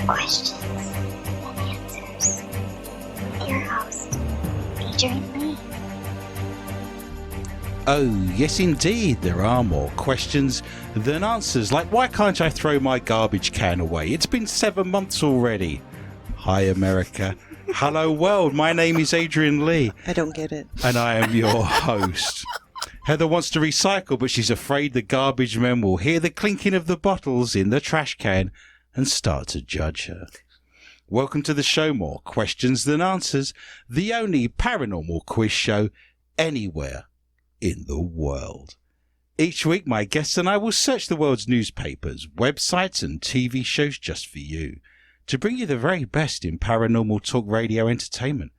Questions and answers. Your host, Adrian Lee. Oh, yes indeed, there are more questions than answers, like why can't I throw my garbage can away? It's been 7 months already. Hi America. Hello world, my name is Adrian Lee. I don't get it. And I am your host. Heather wants to recycle, but she's afraid the garbage men will hear the clinking of the bottles in the trash can and start to judge her. Welcome to the show, More Questions Than Answers, the only paranormal quiz show anywhere in the world. Each week, my guests and I will search the world's newspapers, websites and TV shows just for you, to bring you the very best in paranormal talk radio entertainment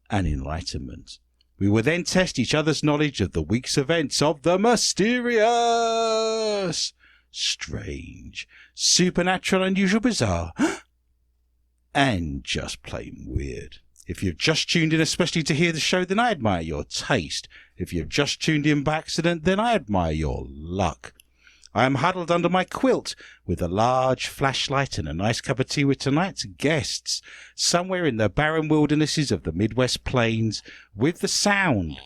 and enlightenment. We will then test each other's knowledge of the week's events of the mysterious, strange, supernatural, unusual, bizarre, and just plain weird. If you've just tuned in especially to hear the show, then I admire your taste. If you've just tuned in by accident, then I admire your luck. I am huddled under my quilt with a large flashlight and a nice cup of tea with tonight's guests, somewhere in the barren wildernesses of the Midwest Plains, with the sound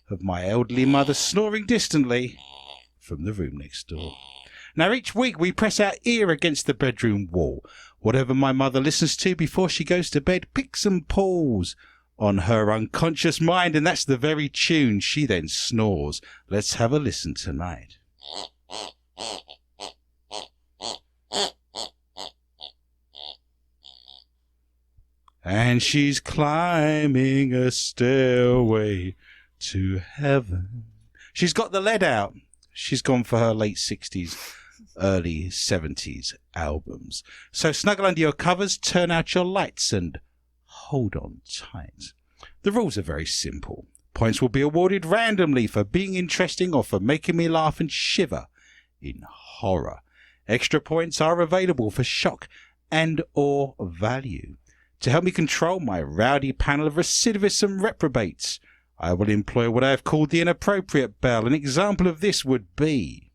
of my elderly mother snoring distantly from the room next door. Now, each week we press our ear against the bedroom wall. Whatever my mother listens to before she goes to bed picks and pulls on her unconscious mind, and that's the very tune she then snores. Let's have a listen tonight. And she's climbing a stairway to heaven. She's got the lead out. She's gone for her late 60s, early 70s albums. So snuggle under your covers, turn out your lights, and hold on tight. The rules are very simple. Points will be awarded randomly for being interesting or for making me laugh and shiver in horror. Extra points are available for shock and or value. To help me control my rowdy panel of recidivists and reprobates, I will employ what I have called the inappropriate bell. An example of this would be...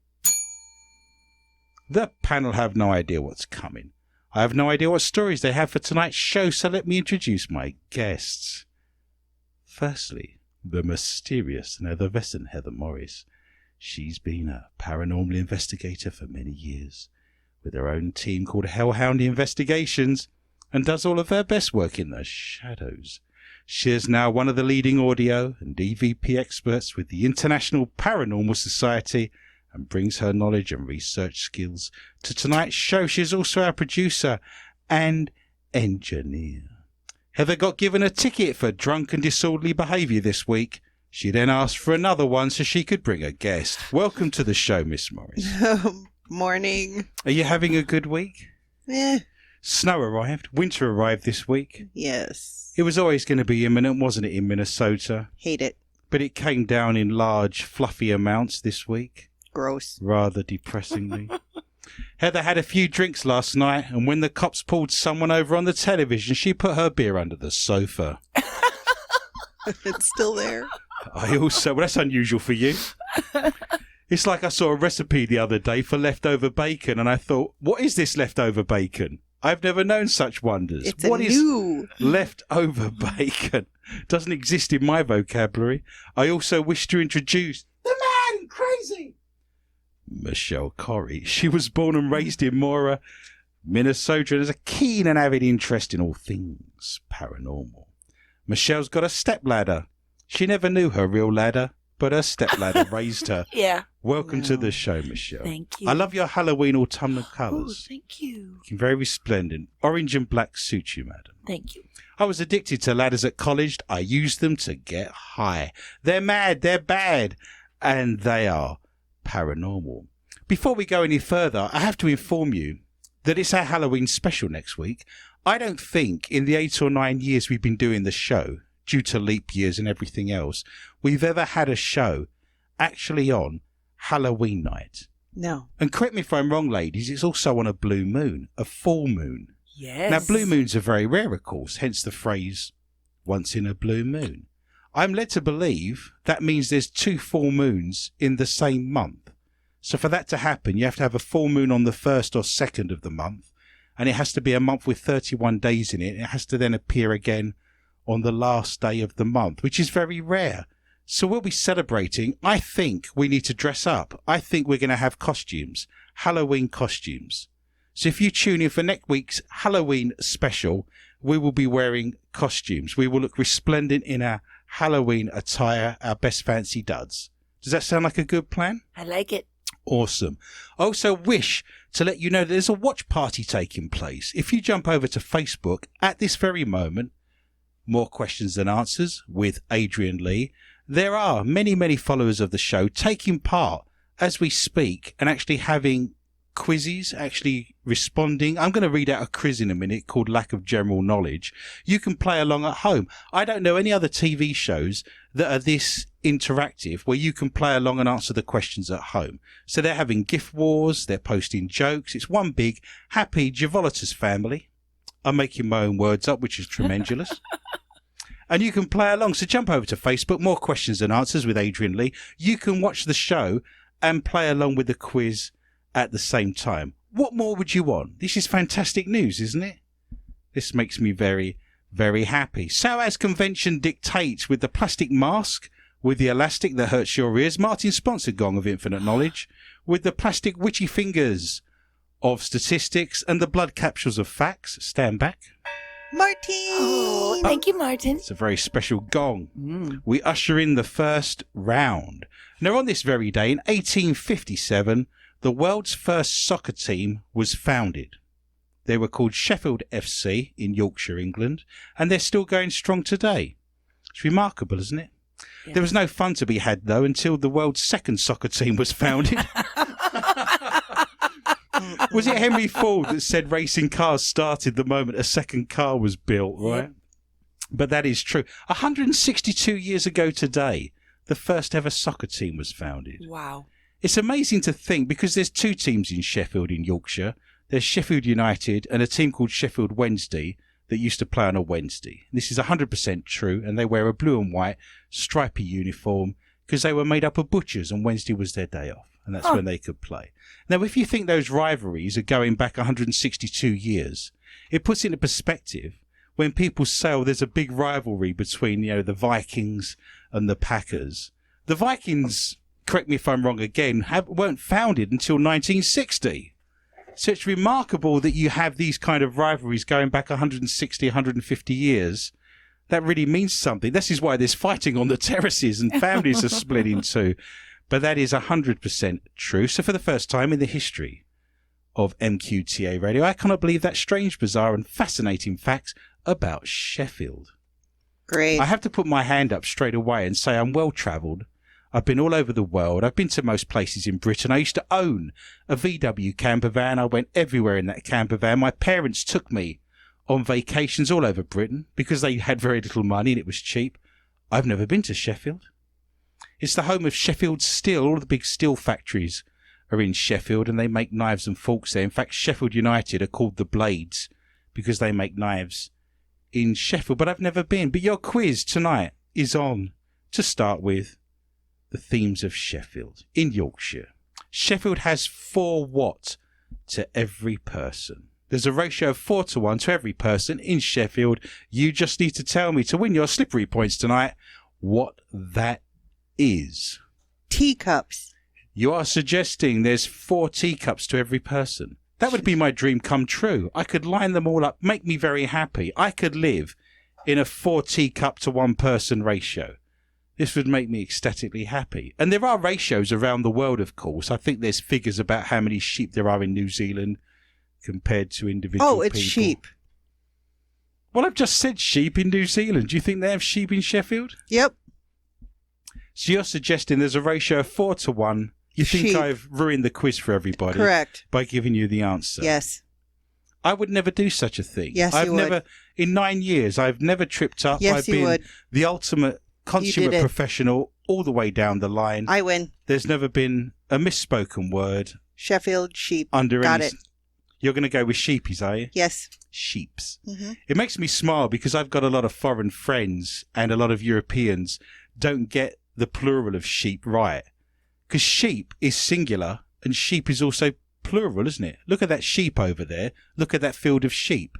The panel have no idea what's coming. I have no idea what stories they have for tonight's show, so let me introduce my guests. Firstly, the mysterious and effervescent Heather Morris. She's been a paranormal investigator for many years, with her own team called Hellhound Investigations, and does all of her best work in the shadows. She is now one of the leading audio and EVP experts with the International Paranormal Society and brings her knowledge and research skills to tonight's show. She is also our producer and engineer. Heather got given a ticket for drunk and disorderly behaviour this week. She then asked for another one so she could bring a guest. Welcome to the show, Miss Morris. Morning. Are you having a good week? Eh. Snow arrived. Winter arrived this week. Yes. It was always going to be imminent, wasn't it, in Minnesota? Hate it. But it came down in large, fluffy amounts this week. Gross. Rather depressingly. Heather had a few drinks last night, and when the cops pulled someone over on the television, she put her beer under the sofa. It's still there. Well, that's unusual for you. It's like I saw a recipe the other day for leftover bacon, and I thought, what is this leftover bacon? I've never known such wonders. It's What is new leftover bacon? Doesn't exist in my vocabulary. I also wish to introduce the man crazy, Michelle Corrie. She was born and raised in Mora, Minnesota, and has a keen and avid interest in all things paranormal. Michelle's got a stepladder. She never knew her real ladder, but her stepladder raised her. Yeah. Welcome to the show, Michelle. Thank you. I love your Halloween autumnal Oh, colours. thank you. Looking very resplendent. Orange and black suit you, madam. Thank you. I was addicted to ladders at college. I used them to get high. They're mad, they're bad, and they are paranormal. Before we go any further, I have to inform you that it's our Halloween special next week. I don't think in the 8 or 9 years we've been doing the show, due to leap years and everything else, we've ever had a show actually on Halloween night. No. And correct me if I'm wrong, ladies, it's also on a blue moon, a full moon. Yes. Now, blue moons are very rare, of course, hence the phrase, once in a blue moon. I'm led to believe that means there's 2 full moons in the same month. So for that to happen, you have to have a full moon on the 1st or 2nd of the month, and it has to be a month with 31 days in it. It has to then appear again on the last day of the month, which is very rare. So we'll be celebrating. I think we need to dress up. I think we're going to have costumes, Halloween costumes. So if you tune in for next week's Halloween special, we will be wearing costumes. We will look resplendent in our Halloween attire, our best fancy duds. Does that sound like a good plan? I like it. Awesome. I also wish to let you know that there's a watch party taking place. If you jump over to Facebook at this very moment, More Questions Than Answers with Adrian Lee, there are many, many followers of the show taking part as we speak and actually having quizzes, actually responding. I'm going to read out a quiz in a minute called Lack of General Knowledge. You can play along at home. I don't know any other TV shows that are this interactive where you can play along and answer the questions at home. So they're having gift wars, they're posting jokes. It's one big happy Javolitus family. I'm making my own words up, which is tremendous. And you can play along. So jump over to Facebook, More Questions Than Answers with Adrian Lee. You can watch the show and play along with the quiz at the same time. What more would you want? This is fantastic news, isn't it? This makes me very, very happy. So as convention dictates, with the plastic mask, with the elastic that hurts your ears, Martin sponsored Gong of Infinite Knowledge, with the plastic witchy fingers of statistics and the blood capsules of facts, stand back. Martin! Oh, thank you, Martin. It's a very special gong. We usher in the first round. Now on this very day in 1857, the world's first soccer team was founded. They were called Sheffield FC in Yorkshire, England, and they're still going strong today. It's remarkable, isn't it? Yeah. There was no fun to be had, though, until the world's second soccer team was founded. Was it Henry Ford that said racing cars started the moment a second car was built, right? Yep. But that is true. 162 years ago today, the first ever soccer team was founded. Wow. It's amazing to think, because there's 2 teams in Sheffield in Yorkshire. There's Sheffield United and a team called Sheffield Wednesday that used to play on a Wednesday. This is 100% true, and they wear a blue and white stripy uniform because they were made up of butchers and Wednesday was their day off, and that's when they could play. Now, if you think those rivalries are going back 162 years, it puts it into perspective when people say, oh, there's a big rivalry between, the Vikings and the Packers. The Vikings, correct me if I'm wrong again, weren't founded until 1960. So it's remarkable that you have these kind of rivalries going back 160, 150 years. That really means something. This is why there's fighting on the terraces and families are split in two. But that is 100% true. So for the first time in the history of MQTA Radio, I cannot believe that strange, bizarre and fascinating facts about Sheffield. Great. I have to put my hand up straight away and say I'm well travelled. I've been all over the world. I've been to most places in Britain. I used to own a VW camper van. I went everywhere in that camper van. My parents took me on vacations all over Britain because they had very little money and it was cheap. I've never been to Sheffield. It's the home of Sheffield Steel. All the big steel factories are in Sheffield and they make knives and forks there. In fact, Sheffield United are called the Blades because they make knives in Sheffield. But I've never been. But your quiz tonight is on, to start with, the themes of Sheffield in Yorkshire. Sheffield has 4 what to every person. There's a ratio of 4 to 1 to every person in Sheffield. You just need to tell me, to win your slippery points tonight, what that is. Teacups. You are suggesting there's 4 teacups to every person. That would be my dream come true. I could line them all up, make me very happy. I could live in a 4 teacup to 1 person ratio. This would make me ecstatically happy. And there are ratios around the world, of course. I think there's figures about how many sheep there are in New Zealand compared to individual people. Oh, it's sheep. Well, I've just said sheep in New Zealand. Do you think they have sheep in Sheffield? Yep. So you're suggesting there's a ratio of 4 to 1. You think Sheep. I've ruined the quiz for everybody? Correct. By giving you the answer? Yes. I would never do such a thing. Yes, I've you would. never, in 9 years, I've never tripped up. Yes, I've you been would. the ultimate consummate it. professional all the way down the line. I win. There's never been a misspoken word Sheffield sheep. under Got any... it. You're going to go with sheepies, are you? Yes. Sheeps. Mm-hmm. It makes me smile because I've got a lot of foreign friends and a lot of Europeans don't get the plural of sheep right. Because sheep is singular and sheep is also plural, isn't it? Look at that sheep over there. Look at that field of sheep.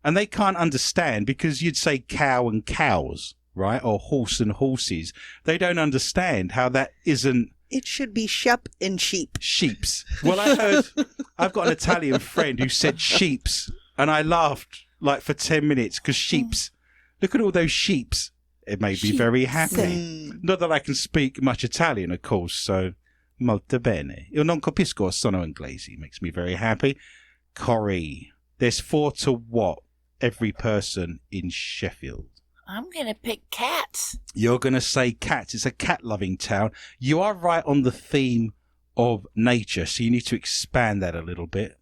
And they can't understand because you'd say cow and cows, right? Or horse and horses. They don't understand how that isn't It should be shep and sheep. sheeps. Well, I've got an Italian friend who said sheeps, and I laughed like for 10 minutes because sheeps. Look at all those sheeps. It made me very happy. Not that I can speak much Italian, of course, so molto bene. Io non capisco sono inglese. Makes me very happy. Corrie, there's 4 to what? Every person in Sheffield. I'm going to pick cats. You're going to say cats. It's a cat-loving town. You are right on the theme of nature, so you need to expand that a little bit.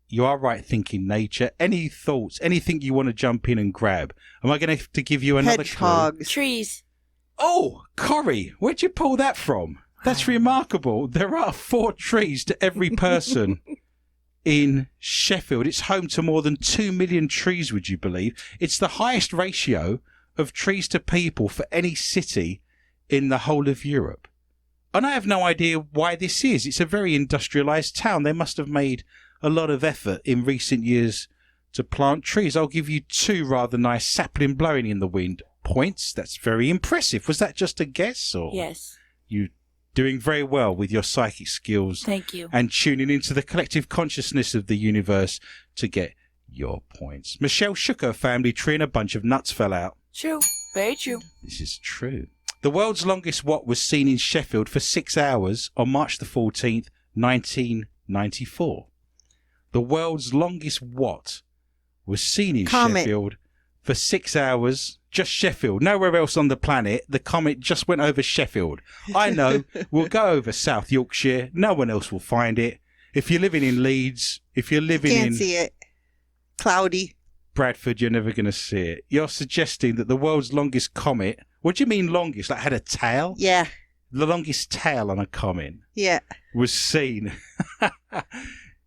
You are right thinking nature. Any thoughts? Anything you want to jump in and grab? Am I going to have to give you another clue? Hedgehogs. Trees. Oh, Corrie, where'd you pull that from? That's remarkable. There are 4 trees to every person in Sheffield. It's home to more than 2 million trees, would you believe? It's the highest ratio of trees to people for any city in the whole of Europe. And I have no idea why this is. It's a very industrialised town. They must have made a lot of effort in recent years to plant trees. I'll give you 2 rather nice sapling blowing in the wind points. That's very impressive. Was that just a guess? Or Yes. you doing very well with your psychic skills? Thank you. And tuning into the collective consciousness of the universe to get your points. Michelle shook her family tree and a bunch of nuts fell out. True. Very true. This is true. The world's longest what was seen in Sheffield for 6 hours on March the 14th, 1994. The world's longest what was seen in Comet. Sheffield for 6 hours. Just Sheffield. Nowhere else on the planet. The comet just went over Sheffield. I know. We'll go over South Yorkshire. No one else will find it. If you're living in Leeds, if you're living Can't in see it. Cloudy. Bradford, you're never going to see it. You're suggesting that the world's longest comet, what do you mean longest? Like had a tail? Yeah. The longest tail on a comet Yeah. was seen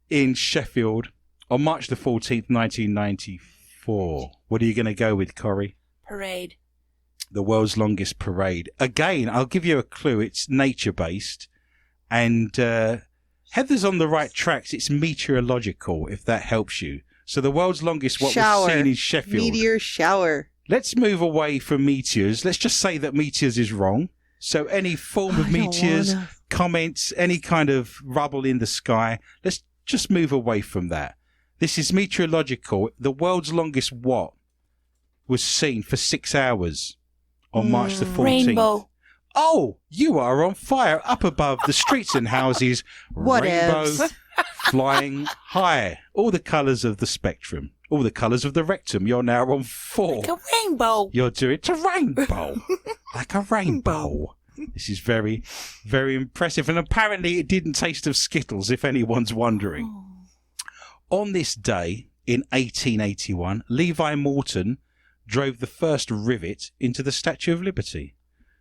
in Sheffield on March the 14th, 1994. What are you going to go with, Corrie? Parade. The world's longest parade. Again, I'll give you a clue. It's nature-based. And Heather's on the right tracks. It's meteorological, if that helps you. So the world's longest what Shower. was seen in Sheffield. Meteor shower. Let's move away from meteors. Let's just say that meteors is wrong. So any form of I don't meteors, wanna. comments, any kind of rubble in the sky, let's just move away from that. This is meteorological. The world's longest what was seen for 6 hours on March the 14th. Rainbow. Oh, you are on fire up above the streets and houses. Rainbow Whatevs. flying high. All the colours of the spectrum. All the colours of the rectum. You're now on 4. Like a rainbow. You're doing it to rainbow. Like a rainbow. This is very, very impressive. And apparently it didn't taste of Skittles, if anyone's wondering. On this day, in 1881, Levi Morton drove the first rivet into the Statue of Liberty.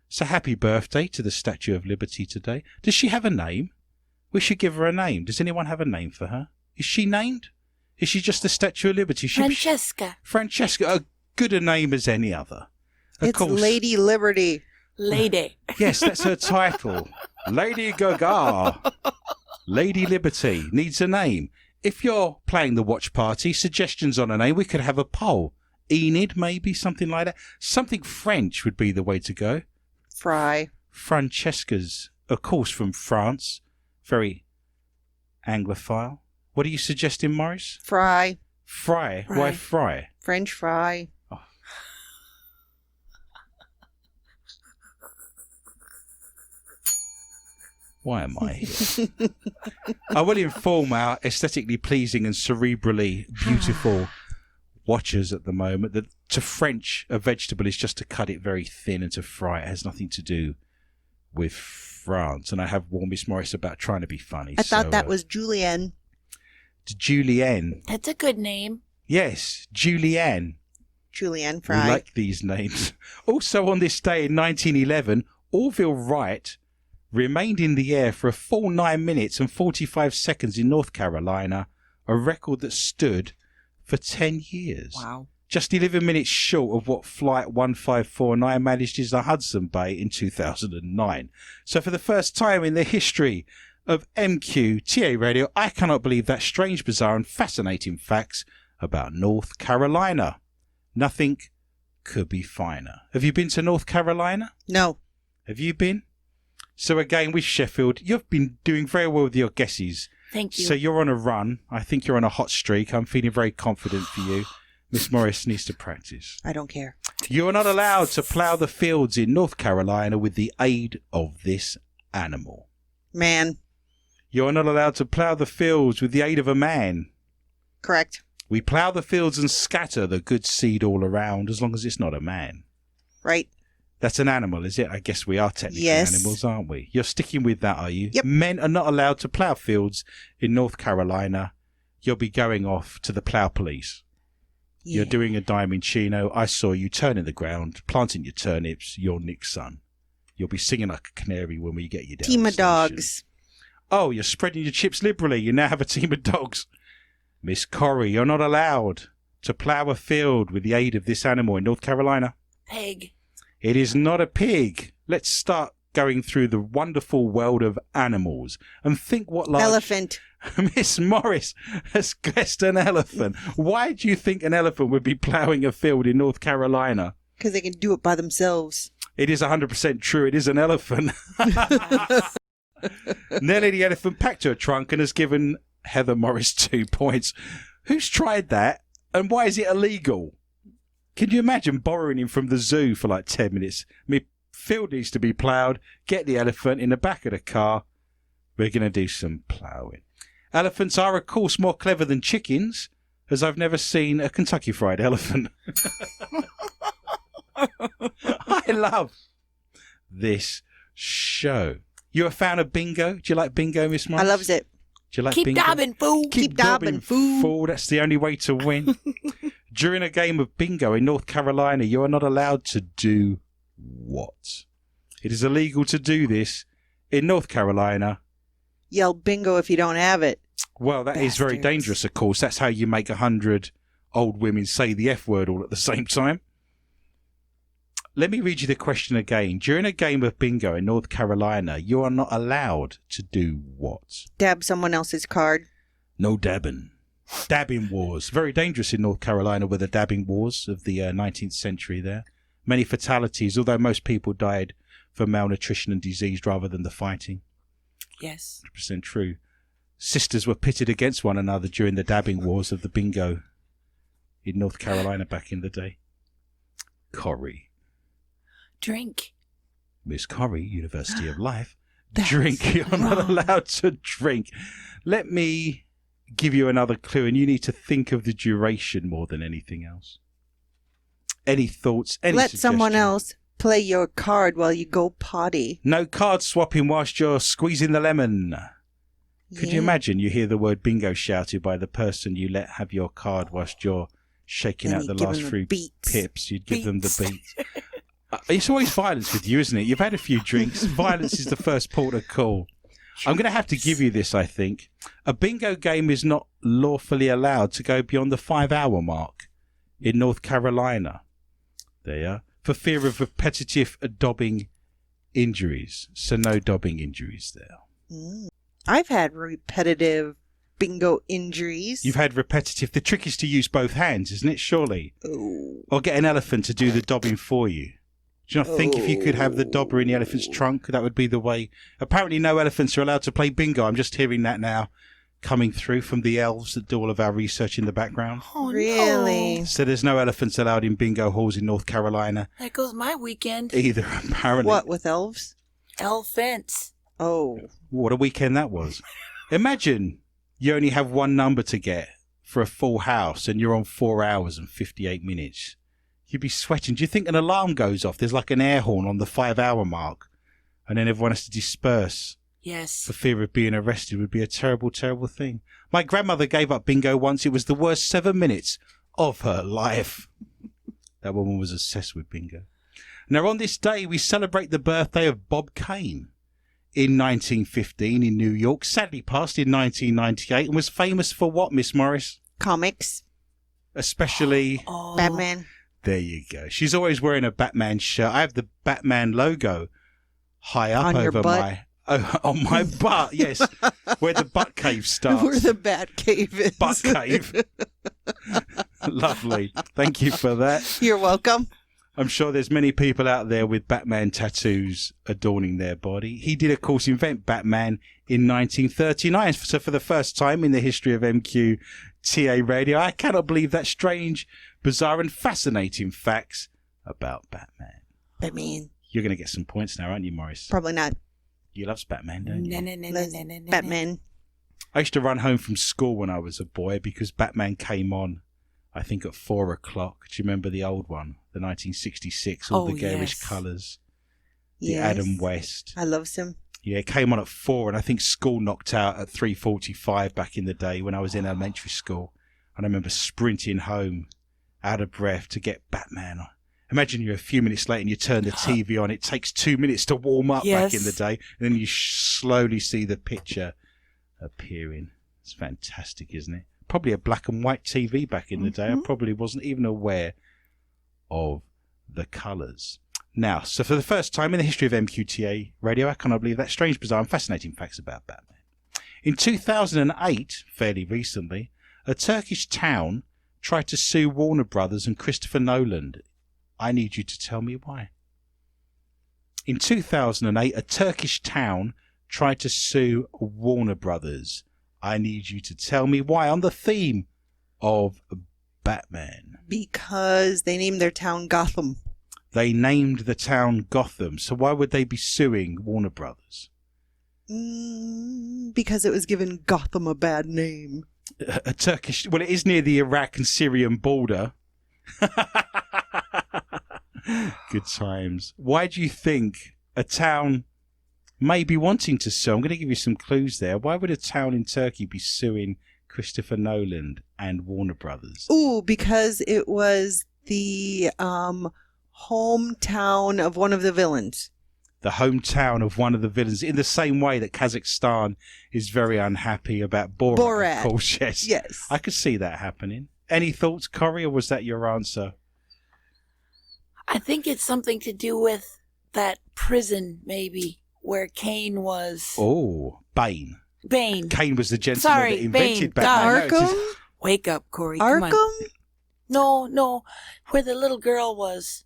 So happy birthday to the Statue of Liberty today. Does she have a name? We should give her a name. Does anyone have a name for her? Is she named? Is she just the Statue of Liberty? Francesca. Francesca, a good a name as any other. Of It's course. Lady Liberty. Lady. Yes, that's her title. Lady Gaga. Lady Liberty needs a name. If you're playing the watch party, suggestions on a name, we could have a poll. Enid, maybe, something like that. Something French would be the way to go. Fry. Francesca's, of course, from France. Very Anglophile. What are you suggesting, Maurice? Fry. Fry. Fry. Why fry? French fry. Why am I here? I will inform our aesthetically pleasing and cerebrally beautiful watchers at the moment that to French, a vegetable is just to cut it very thin and to fry it. It has nothing to do with France. And I have warned Miss Morris about trying to be funny. I thought that was Julienne. Julienne. That's a good name. Yes, Julienne. Julienne We Fry. like these names. Also on this day in 1911, Orville Wright remained in the air for a full 9 minutes and 45 seconds in North Carolina, a record that stood for 10 years. Wow. Just 11 minutes short of what Flight 1549 managed in the Hudson Bay in 2009. So for the first time in the history of MQTA Radio, I cannot believe that strange, bizarre and fascinating facts about North Carolina. Nothing could be finer. Have you been to North Carolina? No. Have you been? So again, with Sheffield, you've been doing very well with your guesses. Thank you. So you're on a run. I think you're on a hot streak. I'm feeling very confident for you. Miss Morris needs to practice. I don't care. You are not allowed to plough the fields in North Carolina with the aid of this animal. Man. You are not allowed to plough the fields with the aid of a man. Correct. We plough the fields and scatter the good seed all around as long as it's not a man. Right. That's an animal, is it? I guess we are technically Yes. animals, aren't we? You're sticking with that, are you? Yep. Men are not allowed to plough fields in North Carolina. You'll be going off to the plough police. Yeah. You're doing a diamond chino. I saw you turning the ground, planting your turnips. You're Nick's son. You'll be singing like a canary when we get you down Team the of station. dogs. Oh, you're spreading your chips liberally. You now have a team of dogs. Miss Corrie, you're not allowed to plough a field with the aid of this animal in North Carolina. Pig. It is not a pig. Let's start going through the wonderful world of animals and think what large... Elephant. Miss Morris has guessed an elephant. Why do you think an elephant would be ploughing a field in North Carolina? Because they can do it by themselves. It is 100% true. It is an elephant. Nellie the elephant packed her trunk and has given Heather Morris 2 points. Who's tried that and why is it illegal? Can you imagine borrowing him from the zoo for like 10 minutes? My field needs to be ploughed. Get the elephant in the back of the car. We're going to do some ploughing. Elephants are, of course, more clever than chickens, as I've never seen a Kentucky Fried elephant. I love this show. You a fan of bingo? Do you like bingo, Miss Morris? I loves it. Do you like Keep bingo? dabbing, fool. Keep dabbing, fool. That's the only way to win. During a game of bingo in North Carolina, you are not allowed to do what? It is illegal to do this in North Carolina. Yell bingo if you don't have it. Well, that is very Bastards. dangerous, of course. That's how you make 100 old women say the F word all at the same time. Let me read you the question again. During a game of bingo in North Carolina, you are not allowed to do what? Dab someone else's card. No dabbing. Dabbing wars. Very dangerous in North Carolina were the dabbing wars of the 19th century there. Many fatalities, although most people died from malnutrition and disease rather than the fighting. Yes. 100% true. Sisters were pitted against one another during the dabbing wars of the bingo in North Carolina back in the day. Corrie. Drink. Miss Corrie, University of Life. That's Drink. You're not wrong. allowed to drink. Let me give you another clue, and you need to think of the duration more than anything else. Any thoughts? Any Let someone suggestions? else play your card while you go potty. No card swapping whilst you're squeezing the lemon. Could you Yeah. imagine you hear the word bingo shouted by the person you let have your card whilst you're shaking Then out the you give last them few beats. pips? You'd give them the Beats. beat. It's always violence with you, isn't it? You've had a few drinks. Violence is the first port of call. I'm going to have to give you this, I think. A bingo game is not lawfully allowed to go beyond the 5-hour mark in North Carolina. There, for fear of repetitive dobbing injuries. So no dobbing injuries there. I've had repetitive bingo injuries. You've had repetitive. The trick is to use both hands, isn't it? Surely. Oh. Or get an elephant to do the dobbing for you. Do you not think if you could have the dobber in the elephant's trunk, that would be the way? Apparently no elephants are allowed to play bingo. I'm just hearing that now coming through from the elves that do all of our research in the background. Oh, Really? No. So there's no elephants allowed in bingo halls in North Carolina There goes my weekend. either, apparently. What, with elves? Elephants. Oh. What a weekend that was. Imagine you only have one number to get for a full house and you're on 4 hours and 58 minutes. You'd be sweating. Do you think an alarm goes off? There's like an air horn on the 5-hour mark and then everyone has to disperse Yes. for fear of being arrested. Would be a terrible, terrible thing. My grandmother gave up bingo once. It was the worst 7 minutes of her life. That woman was obsessed with bingo. Now, on this day, we celebrate the birthday of Bob Kane. In 1915 in New York, sadly passed in 1998, and was famous for what, Miss Morris? Comics. Especially... Oh. Batman. There you go. She's always wearing a Batman shirt. I have the Batman logo high up On your over butt? my... Oh, on my butt, yes. Where the butt cave starts. Where the Bat Cave is. Butt cave. Lovely. Thank you for that. You're welcome. I'm sure there's many people out there with Batman tattoos adorning their body. He did, of course, invent Batman in 1939. So for the first time in the history of MQTA Radio, I cannot believe that strange, bizarre and fascinating facts about Batman. Batman. You're going to get some points now, aren't you, Morris? Probably not. You love Batman, don't you? Batman. I used to run home from school when I was a boy because Batman came on, I think, at 4 o'clock. Do you remember the old one? The 1966, all Oh, the garish yes. colours. The Yes. Adam West. I love him. Yeah, it came on at 4, and I think school knocked out at 3:45 back in the day when I was in elementary school. And I remember sprinting home, out of breath, to get Batman on. Imagine you're a few minutes late and you turn the TV on. It takes 2 minutes to warm up back in the Yes. day, and then you slowly see the picture appearing. It's fantastic, isn't it? Probably a black and white TV back in the day. I probably wasn't even aware of the colours. Now, so for the first time in the history of MQTA Radio, I cannot believe that strange, bizarre and fascinating facts about Batman. In 2008, fairly recently, a Turkish town tried to sue Warner Brothers and Christopher Nolan. I need you to tell me why. In 2008, a Turkish town tried to sue Warner Brothers. I need you to tell me why, on the theme of Batman. Because they named their town Gotham. They named the town Gotham, so why would they be suing Warner Brothers? Because it was giving Gotham a bad name. A Turkish... Well, it is near the Iraq and Syrian border. Good times. Why do you think a town may be wanting to sue? I'm going to give you some clues there. Why would a town in Turkey be suing Christopher Nolan and Warner Brothers? Ooh, because it was the hometown of one of the villains. The hometown of one of the villains, in the same way that Kazakhstan is very unhappy about Borat. Of course, yes. Yes. I could see that happening. Any thoughts, Corey, or was that your answer? I think it's something to do with that prison, maybe, where Kane was. Oh, Bane. Bane. Kane was the gentleman Sorry, that invented Bane. Batman. No, it's Arkham? his- Wake up, Corey. Come on. Arkham? No. Where the little girl was.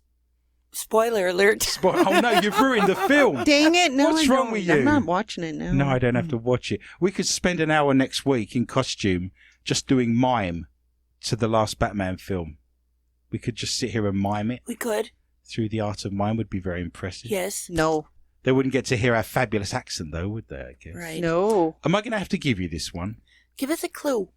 Spoiler alert. Oh no, you've ruined the film. Dang it. No, What's I wrong don't. with you? I'm not watching it now. No, I don't have to watch it. We could spend an hour next week in costume just doing mime to the last Batman film. We could just sit here and mime it We could. through the art of mime. Would be very impressive. Yes. No. They wouldn't get to hear our fabulous accent though, would they? I guess. Right. No. Am I going to have to give you this one? Give us a clue.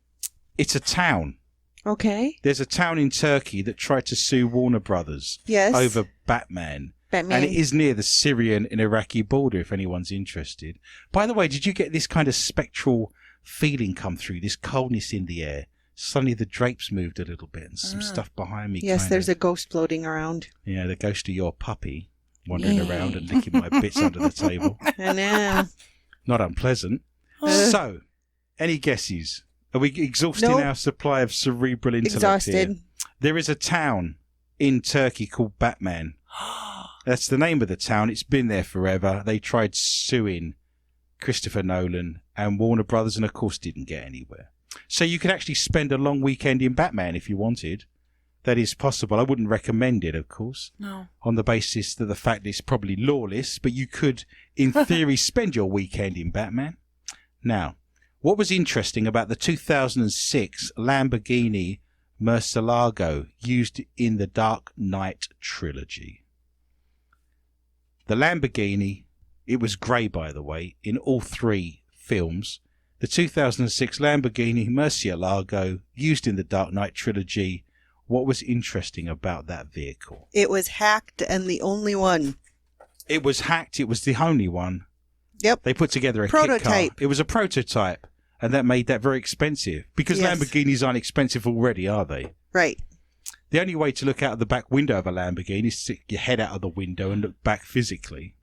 It's a town. Okay. There's a town in Turkey that tried to sue Warner Brothers Yes. over Batman. Batman. And it is near the Syrian and Iraqi border, if anyone's interested. By the way, did you get this kind of spectral feeling come through, this coldness in the air? Suddenly the drapes moved a little bit and some stuff behind me. Yes, there's a ghost floating around. Yeah, the ghost of your puppy wandering around and licking my bits under the table. I know. Not unpleasant. So, any guesses? Are we exhausting Nope. our supply of cerebral intellect Exhausted. here? There is a town in Turkey called Batman. That's the name of the town. It's been there forever. They tried suing Christopher Nolan and Warner Brothers and, of course, didn't get anywhere. So you could actually spend a long weekend in Batman if you wanted. That is possible. I wouldn't recommend it, of course, No. on the basis that the fact that it's probably lawless, but you could, in theory, spend your weekend in Batman. Now, what was interesting about the 2006 Lamborghini Murcielago used in the Dark Knight trilogy? The Lamborghini it was grey, by the way, in all three films. The 2006 Lamborghini Murcielago, used in the Dark Knight trilogy. What was interesting about that vehicle? It was hacked and the only one. It was hacked. It was the only one. Yep. They put together a Prototype. kit car. It was a prototype, and that made that very expensive. Because Yes. Lamborghinis aren't expensive already, are they? Right. The only way to look out of the back window of a Lamborghini is to stick your head out of the window and look back physically.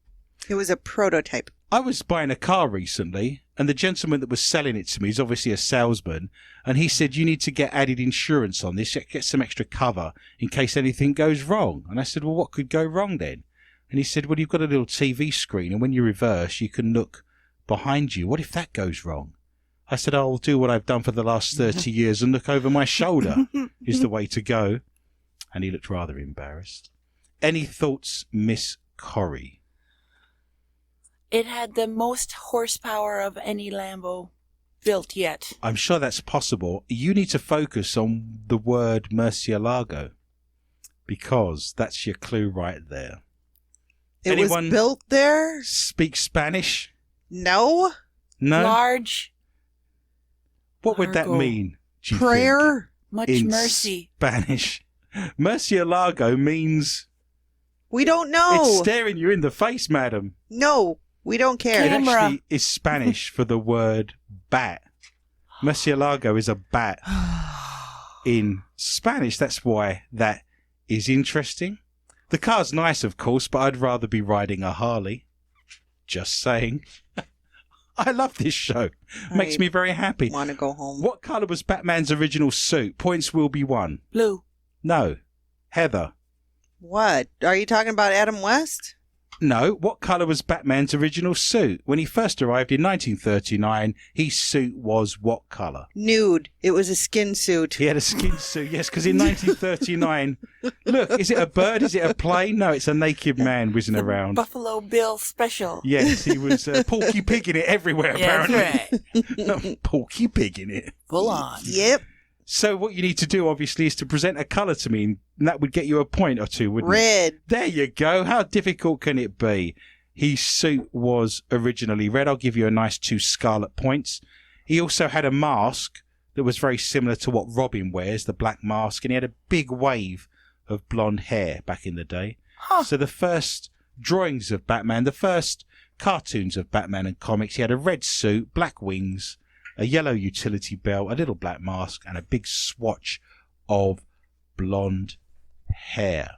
It was a prototype. I was buying a car recently, and the gentleman that was selling it to me is obviously a salesman, and he said, you need to get added insurance on this, get some extra cover in case anything goes wrong. And I said, well, what could go wrong then? And he said, well, you've got a little TV screen, and when you reverse, you can look behind you. What if that goes wrong? I said, I'll do what I've done for the last 30 years and look over my shoulder is the way to go. And he looked rather embarrassed. Any thoughts, Miss Corrie? It had the most horsepower of any Lambo built yet. I'm sure that's possible. You need to focus on the word Murcielago, because that's your clue right there. It Anyone was built there? speak Spanish? No. No? Large, What would that Largo. mean? do you think, Prayer? much in mercy. Spanish. Murcielago means We don't know. it's staring you in the face, madam. No, we don't It care. Camera. actually is Spanish for the word bat. Murcielago is a bat in Spanish. That's why that is interesting. The car's nice, of course, but I'd rather be riding a Harley. Just saying. I love this show. Makes I me very happy. want to go home. What colour was Batman's original suit? Points will be won. Blue. No. Heather. What? Are you talking about Adam West? No. What colour was Batman's original suit? When he first arrived in 1939, his suit was what colour? Nude. It was a skin suit. He had a skin suit, yes, because in 1939, look, is it a bird? Is it a plane? No, it's a naked man whizzing around. Buffalo Bill special. Yes, he was Porky Pig in it everywhere, Yeah, apparently. that's right. Porky Pig in it. Full on. Yep. So what you need to do, obviously, is to present a colour to me, and that would get you a point or two, wouldn't it? Red. There you go. How difficult can it be? His suit was originally red. I'll give you a nice 2 scarlet points. He also had a mask that was very similar to what Robin wears, the black mask, and he had a big wave of blonde hair back in the day. Huh. So the first drawings of Batman, the first cartoons of Batman and comics, he had a red suit, black wings, a yellow utility belt, a little black mask, and a big swatch of blonde hair.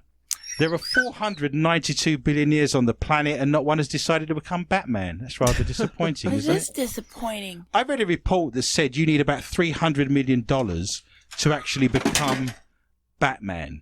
There are 492 billion years on the planet, and not one has decided to become Batman. That's rather disappointing, It isn't is it? disappointing. I read a report that said you need about $300 million to actually become Batman.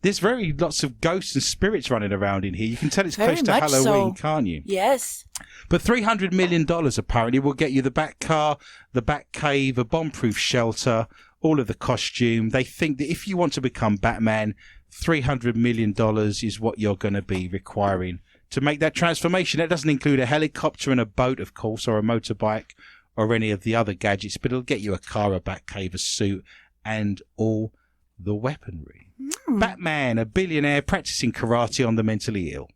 There's very lots of ghosts and spirits running around in here. You can tell it's Very close to much Halloween, so. can't you? Yes. But $300 million apparently will get you the Bat car, the Bat cave, a bomb-proof shelter, all of the costume. They think that if you want to become Batman, $300 million is what you're going to be requiring to make that transformation. That doesn't include a helicopter and a boat, of course, or a motorbike or any of the other gadgets, but it'll get you a car, a Bat cave, a suit, and all the weaponry. Batman, a billionaire practicing karate on the mentally ill.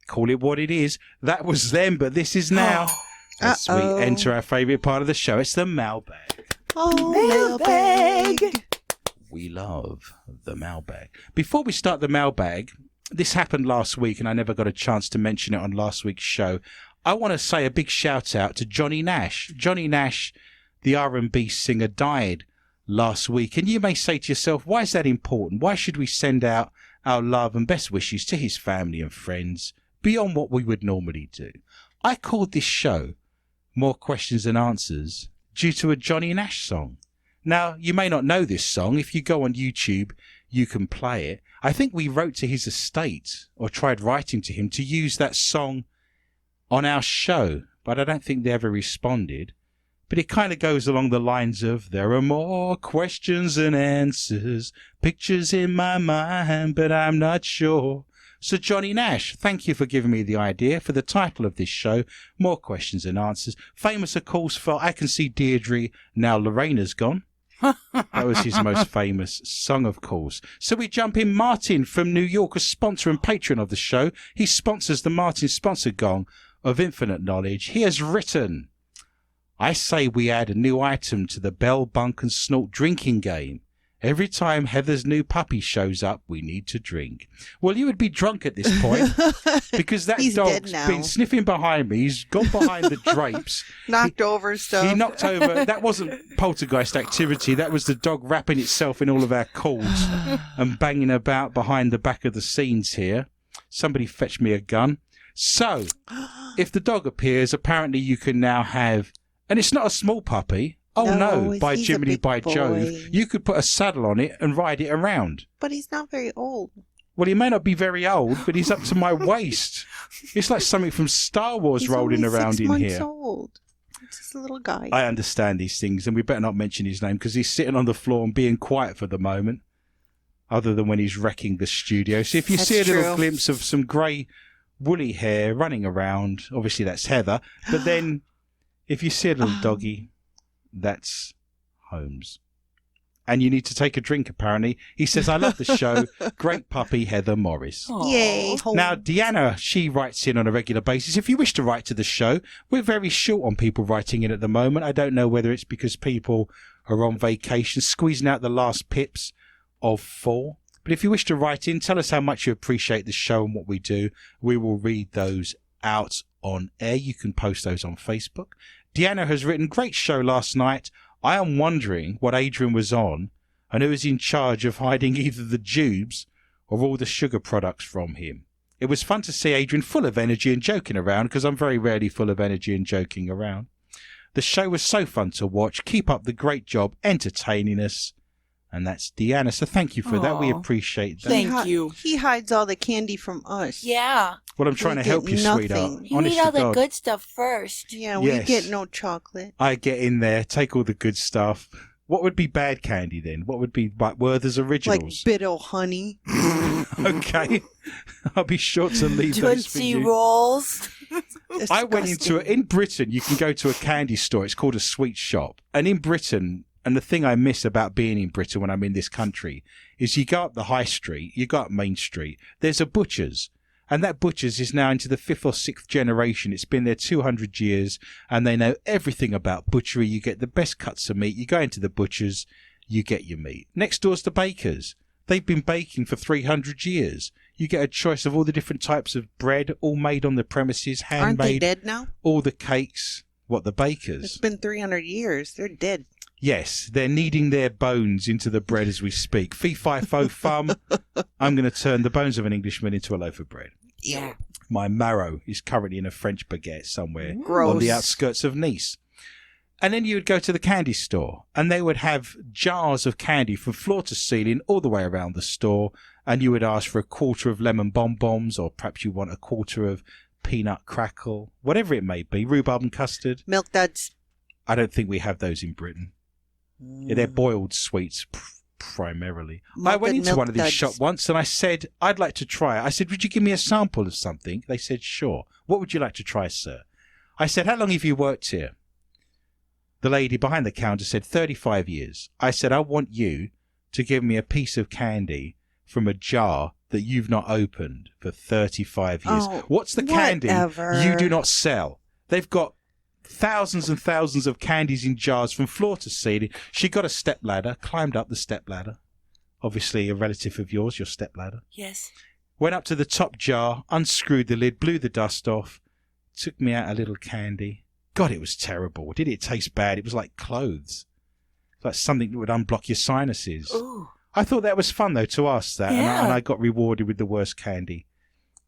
Call it what it is. That was then, but this is now. As we Uh-oh. enter our favourite part of the show, it's the mailbag. Oh, mailbag. We love the mailbag. Before we start the mailbag, this happened last week and I never got a chance to mention it on last week's show. I want to say a big shout out to Johnny Nash. Johnny Nash, the R&B singer, died last week. And you may say to yourself, why is that important? Why should we send out our love and best wishes to his family and friends beyond what we would normally do? I called this show More Questions Than Answers due to a Johnny Nash song. Now, you may not know this song. If you go on YouTube, you can play it. I think we wrote to his estate, or tried writing to him, to use that song on our show, but I don't think they ever responded. But it kind of goes along the lines of, there are more questions than answers, pictures in my mind, but I'm not sure. So Johnny Nash, thank you for giving me the idea for the title of this show, More Questions Than Answers. Famous, of course, for I Can See Deirdre, Now Lorena's Gone. That was his most famous song, of course. So we jump in. Martin from New York, a sponsor and patron of the show. He sponsors the Martin Sponsor Gong of infinite knowledge, he has written, I say we add a new item to the Bell, Bunk and Snort drinking game. Every time Heather's new puppy shows up, we need to drink. Well, you would be drunk at this point because that He's dead dog's now. been sniffing behind me. He's gone behind the drapes. Knocked over stuff. He knocked over. That wasn't poltergeist activity. That was the dog wrapping itself in all of our cords and banging about behind the back of the scenes here. Somebody fetch me a gun. So, if the dog appears, apparently you can now have, and it's not a small puppy. Oh no, by he's a Jiminy, big by Jove. boy. You could put a saddle on it and ride it around. But he's not very old. Well, he may not be very old, but he's up to my waist. It's like something from Star Wars He's rolling only around 6 in months here. old. It's just a little guy. I understand these things, and we better not mention his name because he's sitting on the floor and being quiet for the moment, other than when he's wrecking the studio. So if you That's see a little true. glimpse of some grey, woolly hair running around, obviously that's Heather. But then if you see a little doggy, that's Holmes. And you need to take a drink, apparently. He says, I love the show. Great puppy, Heather Morris. Aw. Yay. Now, Deanna, she writes in on a regular basis. If you wish to write to the show, we're very short on people writing in at the moment. I don't know whether it's because people are on vacation, squeezing out the last pips of 4. But if you wish to write in, tell us how much you appreciate the show and what we do. We will read those out on air. You can post those on Facebook. Deanna has written, great show last night. I am wondering what Adrian was on and who is in charge of hiding either the tubes or all the sugar products from him. It was fun to see Adrian full of energy and joking around, because I'm very rarely full of energy and joking around. The show was so fun to watch. Keep up the great job entertaining us. And that's Deanna. So thank you for that. We Aw. appreciate that. Thank you. He hides all the candy from us. Yeah. Well, I'm trying to We help get you, nothing. sweetheart. You Honest need all to the God. good stuff first. Yeah, we Yes. get no chocolate. I get in there, take all the good stuff. What would be bad candy then? What would be like Werther's Like Originals? bitter honey. Okay. I'll be sure to leave those for Tootsie you. Rolls. I went into in Britain, you can go to a candy store. It's called a sweet shop. And in Britain, and the thing I miss about being in Britain when I'm in this country is you go up the high street, you go up Main Street, there's a butcher's. And that butcher's is now into the 5th or 6th generation. It's been there 200 years and they know everything about butchery. You get the best cuts of meat. You go into the butcher's, you get your meat. Next door's the baker's. They've been baking for 300 years. You get a choice of all the different types of bread, all made on the premises, Aren't they handmade. dead now? All the cakes. What, the bakers? It's been 300 years. They're dead. Yes, they're kneading their bones into the bread as we speak. Fee, fi, fo, fum. I'm going to turn the bones of an Englishman into a loaf of bread. Yeah. My marrow is currently in a French baguette somewhere Gross. on the outskirts of Nice. And then you would go to the candy store and they would have jars of candy from floor to ceiling all the way around the store. And you would ask for a quarter of lemon bonbons, or perhaps you want a quarter of peanut crackle, whatever it may be, rhubarb and custard. Milk duds. I don't think we have those in Britain. Yeah, they're boiled sweets primarily. I went into one of these shops once and I said, I'd like to try it. I said, would you give me a sample of something? They said, sure. What would you like to try, sir? I said, how long have you worked here? The lady behind the counter said, 35 years. I said, I want you to give me a piece of candy from a jar that you've not opened for 35 years. Oh, What's the candy whatever. you do not sell? They've got thousands and thousands of candies in jars from floor to ceiling. She got a stepladder, climbed up the stepladder. Obviously a relative of yours, your stepladder. Yes. Went up to the top jar, unscrewed the lid, blew the dust off, took me out a little candy. God, it was terrible. Did it taste bad? It was like clothes. Like something that would unblock your sinuses. Ooh. I thought that was fun, though, to ask that. Yeah. And I got rewarded with the worst candy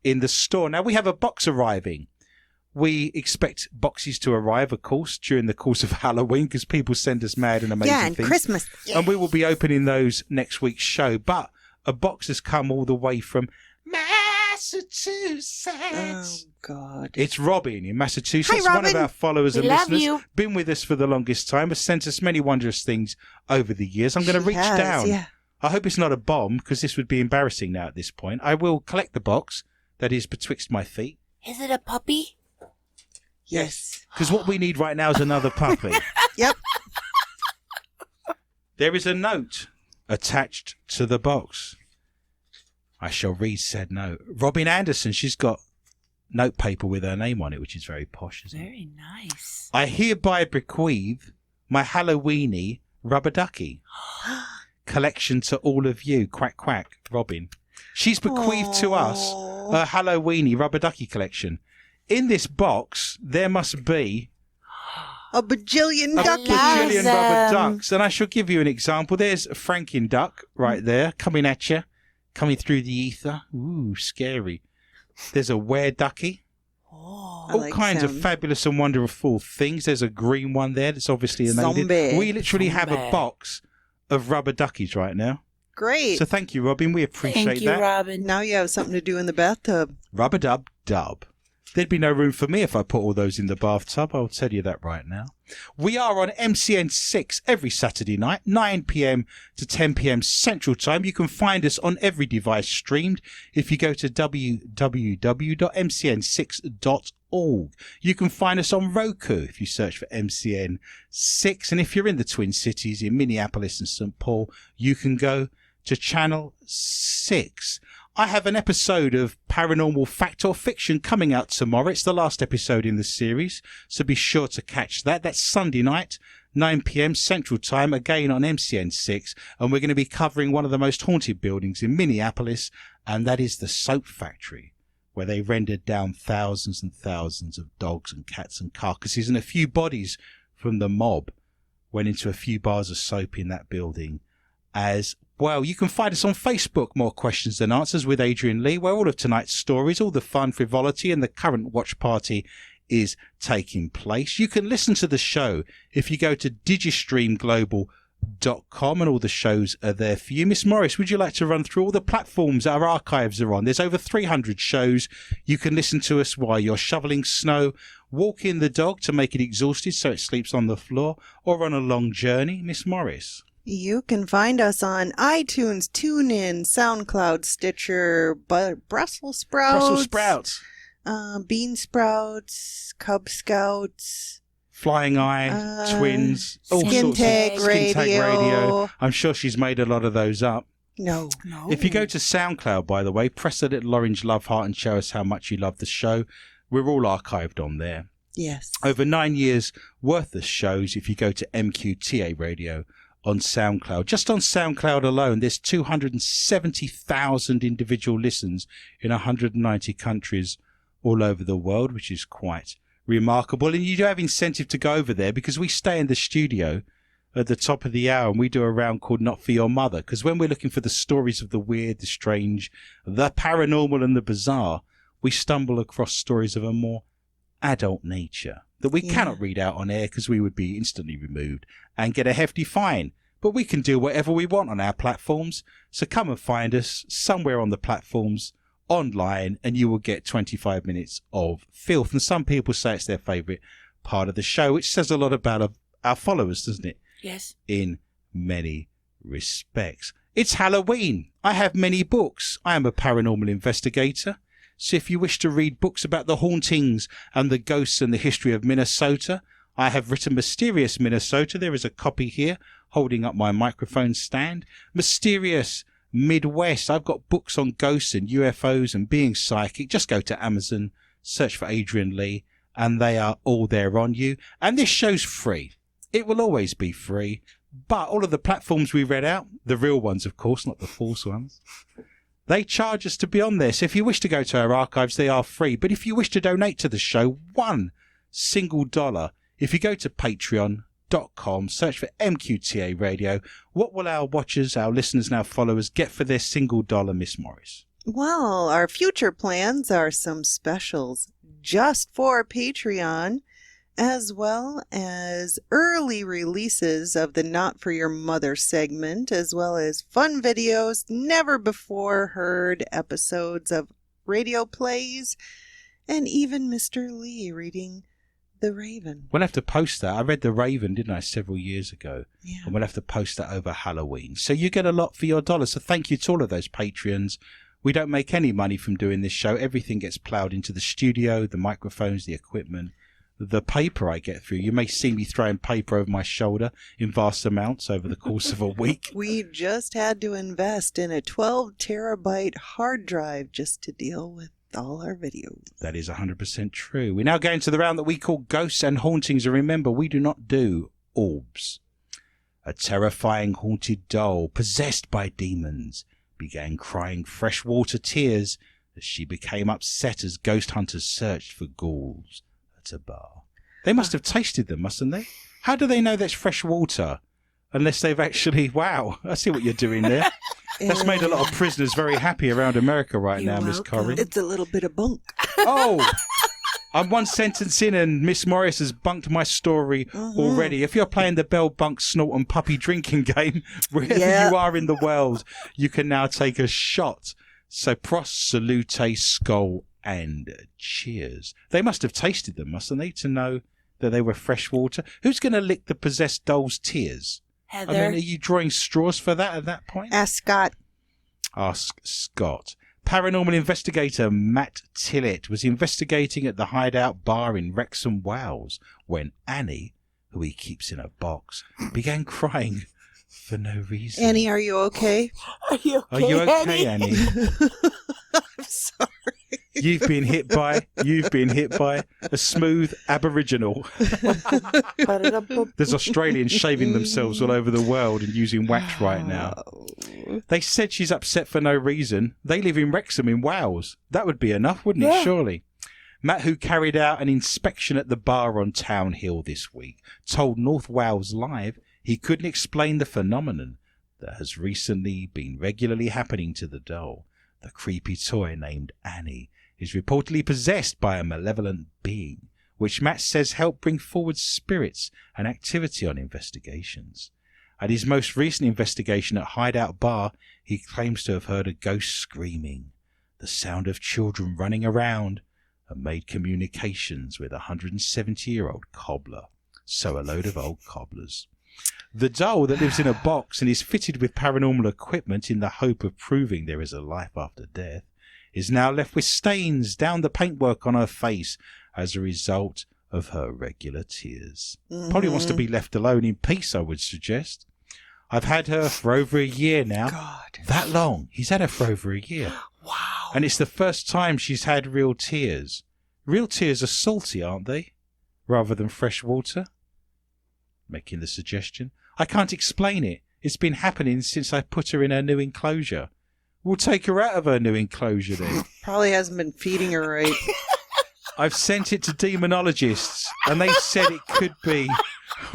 in the store. Now, we have a box arriving. We expect boxes to arrive, of course, during the course of Halloween, because people send us mad and amazing Yeah, and things. Christmas. And we will be opening those next week's show. But a box has come all the way from Massachusetts. Oh, God. It's Robin in Massachusetts, Hi, one of Robin. our followers We and love listeners. you. Been with us for the longest time, has sent us many wondrous things over the years. I'm going to She reach has, down. Yeah. I hope it's not a bomb, because this would be embarrassing now at this point. I will collect the box that is betwixt my feet. Is it a puppy? Yes. Because what we need right now is another puppy. Yep. There is a note attached to the box. I shall read said note. Robin Anderson, she's got notepaper with her name on it, which is very posh, isn't it? Very nice. I hereby bequeath my Halloweeny rubber ducky collection to all of you. Quack, quack, Robin. She's bequeathed to us a Halloweeny rubber ducky collection. In this box, there must be a bajillion a duckies. bajillion rubber Awesome. ducks. And I shall give you an example. There's a Franken duck right there, coming at you, coming through the ether. Ooh, scary. There's a were ducky. Oh. I All like kinds of sound. fabulous and wonderful things. There's a green one there that's obviously an alien. Zombie. We literally have a Zombie. box of rubber duckies right now. Great. So thank you, Robin. We appreciate Thank you, that. Robin. Now you have something to do in the bathtub. Rubber dub dub. There'd be no room for me if I put all those in the bathtub. I'll tell you that right now. We are on MCN6 every Saturday night, 9 p.m. to 10 p.m. Central Time. You can find us on every device streamed if you go to www.mcn6.org. You can find us on Roku if you search for MCN6. And if you're in the Twin Cities, in Minneapolis and St. Paul, you can go to Channel 6. I have an episode of Paranormal Fact or Fiction coming out tomorrow. It's the last episode in the series, so be sure to catch that. That's Sunday night, 9 p.m. Central Time, again on MCN6, and we're going to be covering one of the most haunted buildings in Minneapolis, and that is the soap factory, where they rendered down thousands and thousands of dogs and cats and carcasses, and a few bodies from the mob went into a few bars of soap in that building as well. You can find us on Facebook, More Questions Than Answers with Adrian Lee, where all of tonight's stories, all the fun, frivolity, and the current watch party is taking place. You can listen to the show if you go to digistreamglobal.com, and all the shows are there for you. Miss Morris, would you like to run through all the platforms our archives are on? There's over 300 shows. You can listen to us while you're shoveling snow, walking the dog to make it exhausted so it sleeps on the floor, or on a long journey. Miss Morris. You can find us on iTunes, TuneIn, SoundCloud, Stitcher, Brussels sprouts, bean sprouts, Cub Scouts, Flying Eye, Twins, all Skin sorts Tag of Skin Tag Radio. Radio. I'm sure she's made a lot of those up. No. If you go to SoundCloud, by the way, press the little orange love heart and show us how much you love the show. We're all archived on there. Yes. Over 9 years worth of shows. If you go to Mqta Radio on SoundCloud, just on SoundCloud alone, there's 270,000 individual listens in 190 countries all over the world, which is quite remarkable. And you do have incentive to go over there, because we stay in the studio at the top of the hour and we do a round called Not For Your Mother, because when we're looking for the stories of the weird, the strange, the paranormal and the bizarre, we stumble across stories of a more adult nature that we cannot read out on air, because we would be instantly removed and get a hefty fine. But we can do whatever we want on our platforms, so come and find us somewhere on the platforms online and you will get 25 minutes of filth. And some people say it's their favourite part of the show, which says a lot about our followers, doesn't it? Yes. In many respects. It's Halloween. I have many books. I am a paranormal investigator. So if you wish to read books about the hauntings and the ghosts and the history of Minnesota, I have written Mysterious Minnesota. There is a copy here holding up my microphone stand. Mysterious Midwest. I've got books on ghosts and UFOs and being psychic. Just go to Amazon, search for Adrian Lee, and they are all there on you. And this show's free. It will always be free. But all of the platforms we read out, the real ones, of course, not the false ones, they charge us to be on there. So if you wish to go to our archives, they are free. But if you wish to donate to the show, $1 single, if you go to patreon.com, search for MQTA Radio, what will our watchers, our listeners and our followers get for their $1, Miss Morris? Well, our future plans are some specials just for Patreon, as well as early releases of the Not For Your Mother segment, as well as fun videos, never before heard episodes of radio plays, and even Mr. Lee reading The Raven. We'll have to post that. I read The Raven, didn't I, several years ago? Yeah. And we'll have to post that over Halloween. So you get a lot for your dollar. So thank you to all of those Patreons. We don't make any money from doing this show. Everything gets ploughed into the studio, the microphones, the equipment, the paper I get through. You may see me throwing paper over my shoulder in vast amounts over the course of a week. We just had to invest in a 12 terabyte hard drive just to deal with all our videos. That is 100% true. We now go into the round that we call Ghosts and Hauntings. And remember, we do not do orbs. A terrifying haunted doll, possessed by demons, began crying freshwater tears as she became upset as ghost hunters searched for ghouls at a bar. They must have tasted them, mustn't they? How do they know that's fresh water? Unless they've actually... Wow, I see what you're doing there. That's made a lot of prisoners very happy around America right now, Miss Corrie. It's a little bit of bunk. Oh, I'm one sentence in and Miss Morris has bunked my story already. If you're playing the Bell Bunk Snort and Puppy drinking game, wherever you are in the world, you can now take a shot. So pros, salute, skull, and cheers. They must have tasted them, mustn't they, to know that they were fresh water? Who's going to lick the possessed doll's tears? Heather. I mean, are you drawing straws for that at that point? Ask Scott. Ask Scott. Paranormal investigator Matt Tillett was investigating at the Hideout Bar in Wrexham, Wales, when Annie, who he keeps in a box, began crying for no reason. Annie, are you okay? Are you okay, Are you okay, Annie? I'm sorry. You've been hit by a smooth Aboriginal. There's Australians shaving themselves all over the world and using wax right now. They said she's upset for no reason. They live in Wrexham in Wales. That would be enough, wouldn't it, surely? Matt, who carried out an inspection at the bar on Town Hill this week, told North Wales Live he couldn't explain the phenomenon that has recently been regularly happening to the doll. The creepy toy named Annie is reportedly possessed by a malevolent being, which Matt says helped bring forward spirits and activity on investigations. At his most recent investigation at Hideout Bar, he claims to have heard a ghost screaming, the sound of children running around, and made communications with a 170-year-old cobbler. So a load of old cobblers. The doll that lives in a box and is fitted with paranormal equipment in the hope of proving there is a life after death is now left with stains down the paintwork on her face as a result of her regular tears. Probably wants to be left alone in peace, I would suggest. I've had her for over a year now. God. That long. He's had her for over a year. Wow. And it's the first time she's had real tears. Real tears are salty, aren't they? Rather than fresh water. Making the suggestion. I can't explain it. It's been happening since I put her in her new enclosure. We'll take her out of her new enclosure then. Probably hasn't been feeding her right. I've sent it to demonologists, and they said it could be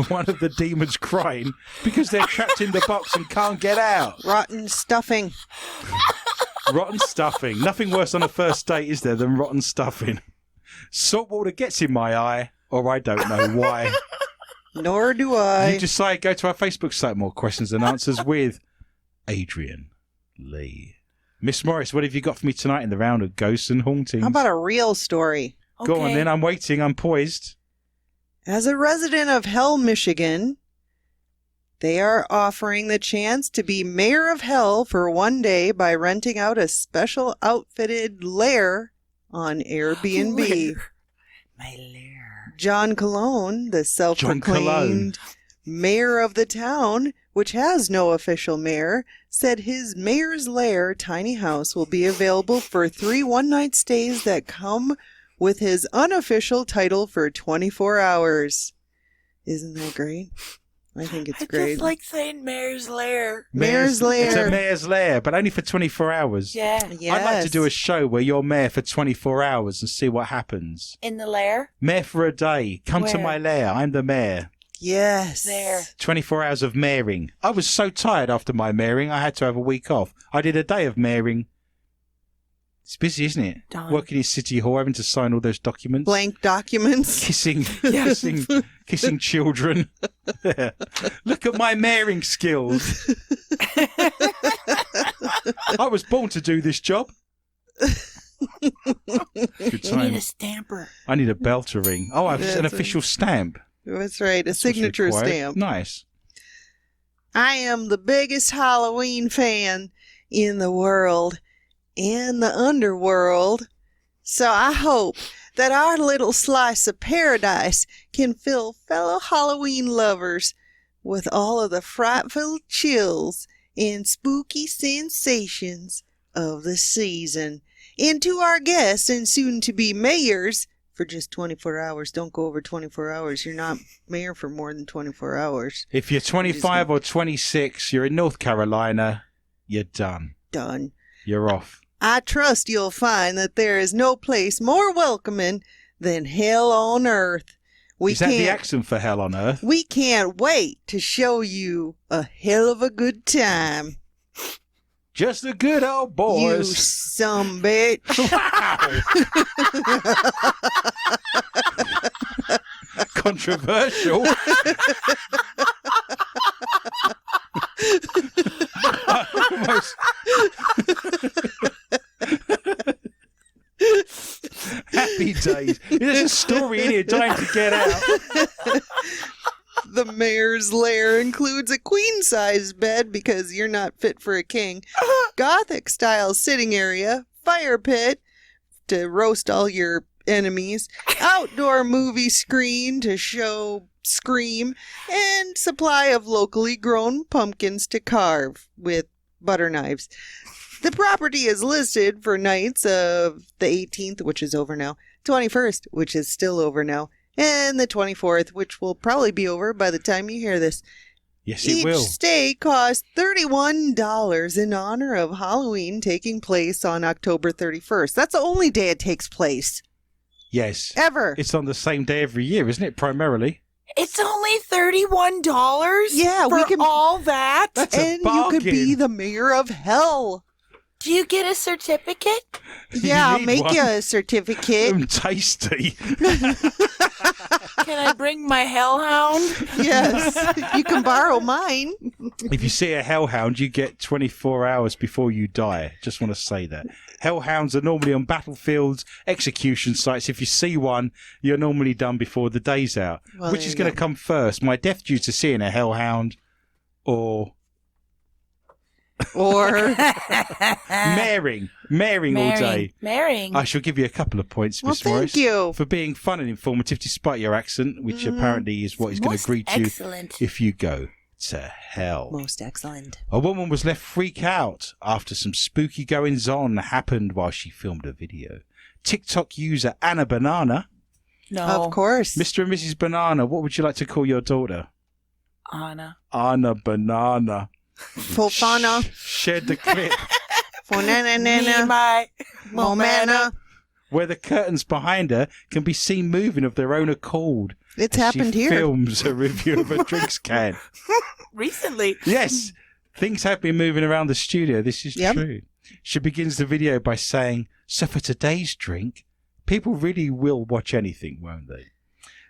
one of the demons crying because they're trapped in the box and can't get out. Rotten stuffing. Rotten stuffing. Nothing worse on a first date, is there, than rotten stuffing? Salt water gets in my eye, or I don't know why. Nor do I. You decide, go to our Facebook site, more questions and answers with Adrian Lee. Miss Morris, what have you got for me tonight in the round of ghosts and hauntings? How about a real story? Go on then, I'm waiting, I'm poised. As a resident of Hell, Michigan, they are offering the chance to be mayor of Hell for one day by renting out a special outfitted lair on Airbnb. My lair. John Cologne, the self-proclaimed mayor of the town, which has no official mayor, said his mayor's lair tiny house will be available for 3 one-night stays that come with his unofficial title for 24 hours. Isn't that great? I think it's great. I just like saying mayor's lair. Mayor's lair. It's a mayor's lair, but only for 24 hours. Yeah. Yes. I'd like to do a show where you're mayor for 24 hours and see what happens. In the lair? Mayor for a day. Come to Where? my lair. I'm the mayor. Yes. There. 24 hours of mayoring. I was so tired after my mayoring, I had to have a week off. I did a day of mayoring. It's busy, isn't it? Darn. Working in City Hall, having to sign all those documents. Blank documents. Kissing children. Look at my mayoring skills. I was born to do this job. Good You time. need a stamper. I need a belter ring. Oh, I've an That's official stamp. That's right. A That's what's signature required. stamp. Nice. I am the biggest Halloween fan in the world and the underworld. So I hope that our little slice of paradise can fill fellow Halloween lovers with all of the frightful chills and spooky sensations of the season. And to our guests and soon-to-be mayors, for just 24 hours. Don't go over 24 hours. You're not mayor for more than 24 hours. If you're 25 or 26, you're in North Carolina, you're done. Done. You're off. I trust you'll find that there is no place more welcoming than hell on earth. Is that the accent for hell on earth? We can't wait to show you a hell of a good time. Just the good old boys. You sumbitch. Wow. Controversial. Almost. Happy days. There's a story in here dying to get out. The mayor's lair includes a queen-size bed because you're not fit for a king, Gothic-style sitting area, fire pit to roast all your enemies, outdoor movie screen to show Scream, and supply of locally grown pumpkins to carve with butter knives. The property is listed for nights of the 18th, which is over now, 21st, which is still over now, and the 24th, which will probably be over by the time you hear this. Yes, it will. Each stay costs $31 in honor of Halloween taking place on October 31st. That's the only day it takes place. Yes. Ever. It's on the same day every year, isn't it, primarily? It's only $31 Yeah, for we can, all that? That's a and you could bargain. be the mayor of hell. Do you get a certificate? Yeah, I'll need make one. you a certificate. Tasty. Can I bring my hellhound? Yes, you can borrow mine. If you see a hellhound, you get 24 hours before you die. Just want to say that. Hellhounds are normally on battlefields, execution sites. If you see one, you're normally done before the day's out. Well, Which there is you going go. to come first? My death due to seeing a hellhound or Or marrying all day? Marrying. I shall give you a couple of points, well, Miss Morris. thank you. For being fun and informative despite your accent, which apparently is what is going to Most greet you excellent. if you go to hell. Most excellent. A woman was left freaked out after some spooky goings-on happened while she filmed a video. TikTok user Anna Banana. No. Of course. Mr. and Mrs. Banana, what would you like to call your daughter? Anna. Anna Banana. Fofana. Shared the clip Me, Fonana. my Momana. where the curtains behind her can be seen moving of their own accord. It's as happened she here. films a review of a drinks can. Recently. Yes, things have been moving around the studio. This is Yep. true. She begins the video by saying, "So for today's drink, people really will watch anything, won't they?"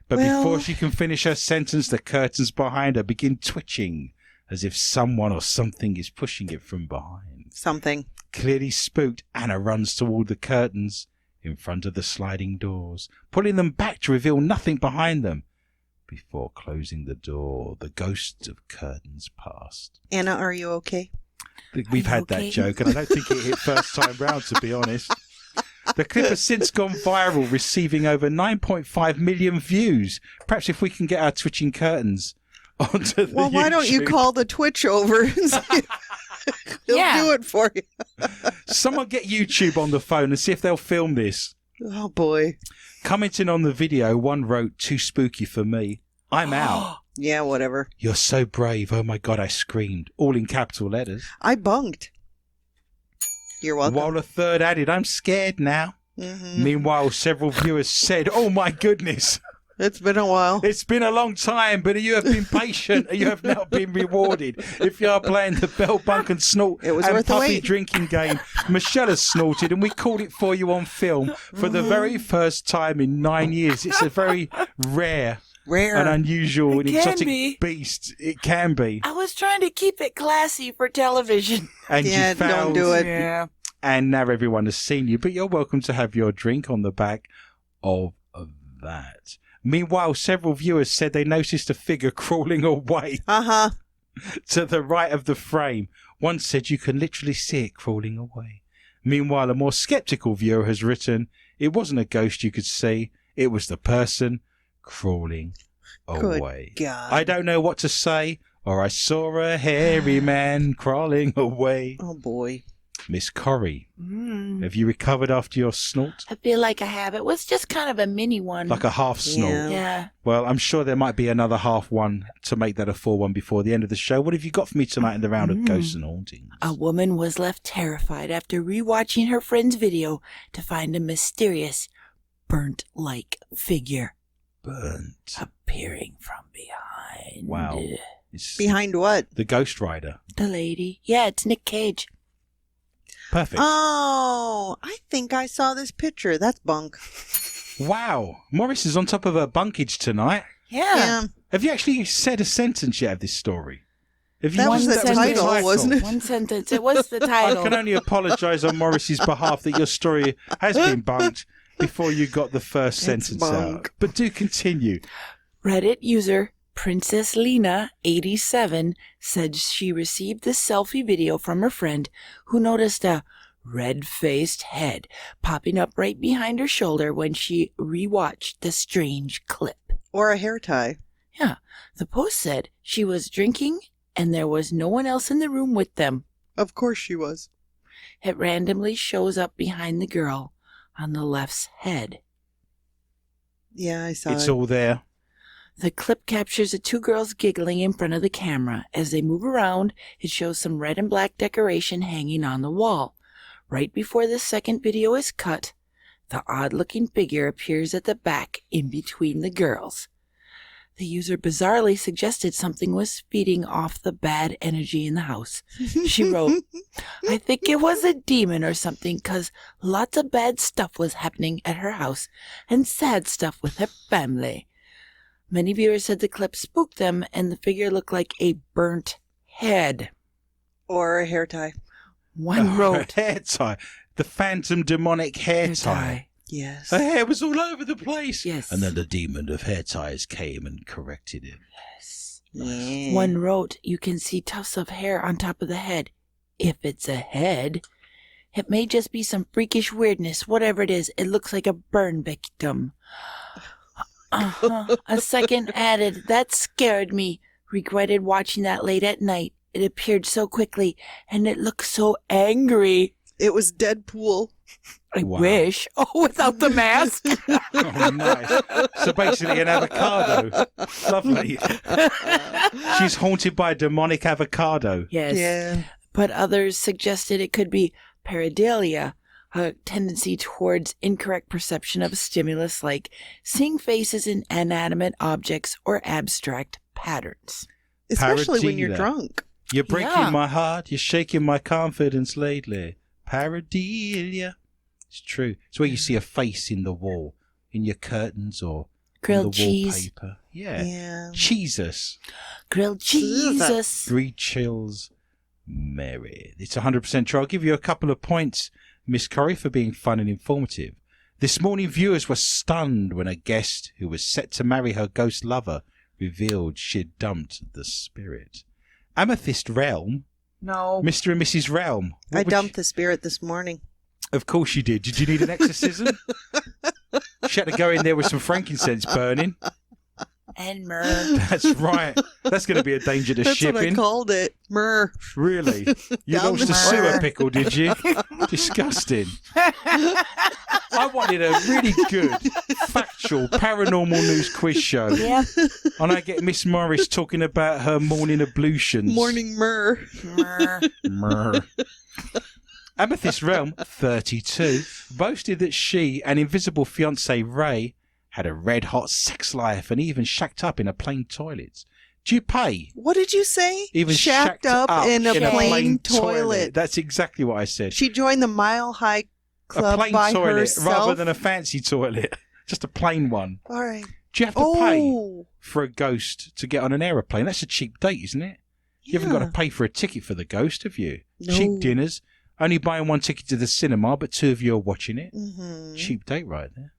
But Well- before she can finish her sentence, the curtains behind her begin twitching as if someone or something is pushing it from behind. Something. Clearly spooked, Anna runs toward the curtains in front of the sliding doors, pulling them back to reveal nothing behind them. Before closing the door, the ghosts of curtains passed. Anna, are you okay? We've you had okay? that joke, and I don't think it hit first time round, to be honest. The clip has since gone viral, receiving over 9.5 million views. Perhaps if we can get our twitching curtains onto the Well, why don't you YouTube. call the Twitch over and see he'll Yeah. do it for you? Someone get YouTube on the phone and see if they'll film this. Oh, boy. Commenting on the video, one wrote, "Too spooky for me. I'm out." Yeah, whatever. "You're so brave. Oh my God," I screamed, all in capital letters. I bunked. You're welcome. While a third added, "I'm scared now." Mhm. Meanwhile, several viewers said, "Oh my goodness. It's been a while. It's been a long time, but you have been patient and you have now been rewarded. If you are playing the Bell Bunk and Snort It was and worth the Puffy wait. drinking game, Michelle has snorted and we called it for you on film for the very first time in 9 years. It's a very rare Rare. and unusual and It can exotic be. beast. It can be. I was trying to keep it classy for television. And Yeah, you found, don't do it. Yeah. And now everyone has seen you, but you're welcome to have your drink on the back of that. Meanwhile, several viewers said they noticed a figure crawling away Uh-huh. to the right of the frame. One said you can literally see it crawling away. Meanwhile, a more skeptical viewer has written, "It wasn't a ghost you could see. It was the person crawling Good away." God. I don't know what to say, or I saw a hairy man crawling away. Oh, boy. Miss Corrie, have you recovered after your snort? I feel like I have. It was just kind of a mini one. Like a half snort? Yeah. Well, I'm sure there might be another half one to make that a full one before the end of the show. What have you got for me tonight in the round of ghosts and hauntings? A woman was left terrified after rewatching her friend's video to find a mysterious burnt-like figure. Burnt. Appearing from behind. Wow. It's Behind what? the Ghost Rider. The lady. Yeah, it's Nick Cage. Perfect. Oh, I think I saw this picture. That's bunk. Wow. Morris is on top of her bunkage tonight. Yeah. Have you actually said a sentence yet of this story? Have you That was the title, wasn't it? One sentence. It was the I title. can only apologise on Morris's behalf that your story has been bunked before you got the first sentence out. But do continue. Reddit user Princess Lena 87 said she received this selfie video from her friend who noticed a red-faced head popping up right behind her shoulder when she rewatched the strange clip. Or a hair tie. Yeah, the post said she was drinking and there was no one else in the room with them. Of course she was. It randomly shows up behind the girl on the left's head. Yeah, I saw It's it. all there. The clip captures the two girls giggling in front of the camera. As they move around, it shows some red and black decoration hanging on the wall. Right before the second video is cut, the odd-looking figure appears at the back in between the girls. The user bizarrely suggested something was feeding off the bad energy in the house. She wrote, I think it was a demon or something because lots of bad stuff was happening at her house and sad stuff with her family. Many viewers said the clip spooked them and the figure looked like a burnt head. Or a hair tie. One wrote, hair tie. The phantom demonic hair tie. Yes. Her hair was all over the place. Yes. And then the demon of hair ties came and corrected it. Yes. Yeah. One wrote, you can see tufts of hair on top of the head. If it's a head, it may just be some freakish weirdness. Whatever it is, it looks like a burn victim. A second added, that scared me. Regretted watching that late at night. It appeared so quickly, and it looked so angry. It was Deadpool. I Wow. wish. Oh, without the mask. Oh, nice. So basically an avocado. Lovely. She's haunted by a demonic avocado. Yes. Yeah. But others suggested it could be pareidolia, a tendency towards incorrect perception of a stimulus like seeing faces in inanimate objects or abstract patterns. Especially when you're Pareidolia. drunk. You're breaking Yeah. my heart. You're shaking my confidence lately. Pareidolia. It's true. It's where you see a face in the wall, in your curtains or Grilled on the cheese. wallpaper. Yeah. Yeah. Jesus. Grilled Jesus. Three chills. Mary. It's 100% true. I'll give you a couple of points, Miss Corrie, for being fun and informative. This morning, viewers were stunned when a guest who was set to marry her ghost lover revealed she'd dumped the spirit. Amethyst Realm. No. Mr. and Mrs. Realm. What I would dumped the spirit this morning. Of course you did. Did you need an exorcism? She had to go in there with some frankincense burning. And myrrh. That's right. That's going to be a danger to That's ship what I in. called it. Myrrh. Really? You Down launched the a sewer myrrh. pickle, did you? Disgusting. I wanted a really good, factual, paranormal news quiz show. Yeah. And I get Miss Morris talking about her morning ablutions. Morning myrrh. Myrrh. Myrrh. Amethyst Realm, 32, boasted that she and invisible fiancé Ray had a red-hot sex life and even shacked up in a plain toilet. Do you pay? What did you say? Even shacked up in a plain toilet. That's exactly what I said. She joined the Mile High Club A plain by toilet herself. rather than a fancy toilet. Just a plain one. All right. Do you have to pay Oh. for a ghost to get on an aeroplane? That's a cheap date, isn't it? You haven't got to pay for a ticket for the ghost, have you? No. Cheap dinners. Only buying one ticket to the cinema, but two of you are watching it. Mm-hmm. Cheap date right there.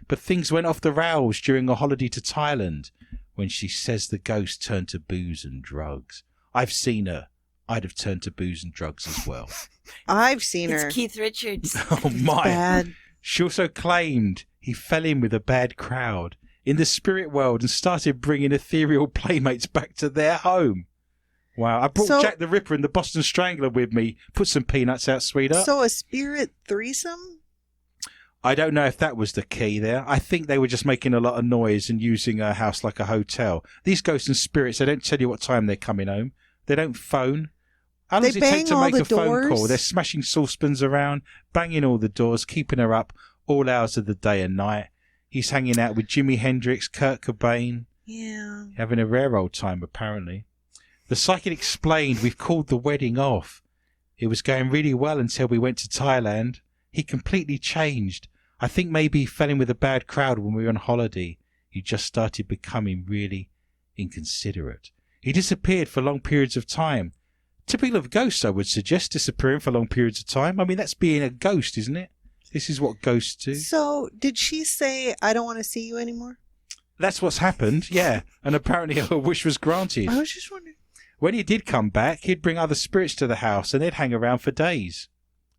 But things went off the rails during a holiday to Thailand when she says the ghost turned to booze and drugs. I've seen her. I'd have turned to booze and drugs as well. I've seen her. It's Keith Richards. Oh my. Bad. She also claimed he fell in with a bad crowd in the spirit world and started bringing ethereal playmates back to their home. Wow. I brought So- Jack the Ripper and the Boston Strangler with me. Put some peanuts out, sweetheart. So a spirit threesome? I don't know if that was the key there. I think they were just making a lot of noise and using a house like a hotel. These ghosts and spirits, they don't tell you what time they're coming home. They don't phone. How long They does it take bang to all make the a phone call? doors? They're smashing saucepans around, banging all the doors, keeping her up all hours of the day and night. He's hanging out with Jimi Hendrix, Kurt Cobain, Yeah. having a rare old time apparently. The psychic explained, we've called the wedding off. It was going really well until we went to Thailand. He completely changed. I think maybe he fell in with a bad crowd when we were on holiday. He just started becoming really inconsiderate. He disappeared for long periods of time. Typical of ghosts, I would suggest, disappearing for long periods of time. I mean, that's being a ghost, isn't it? This is what ghosts do. So did she say, I don't want to see you anymore? That's what's happened, yeah. And apparently her wish was granted. I was just wondering. When he did come back, he'd bring other spirits to the house and they'd hang around for days.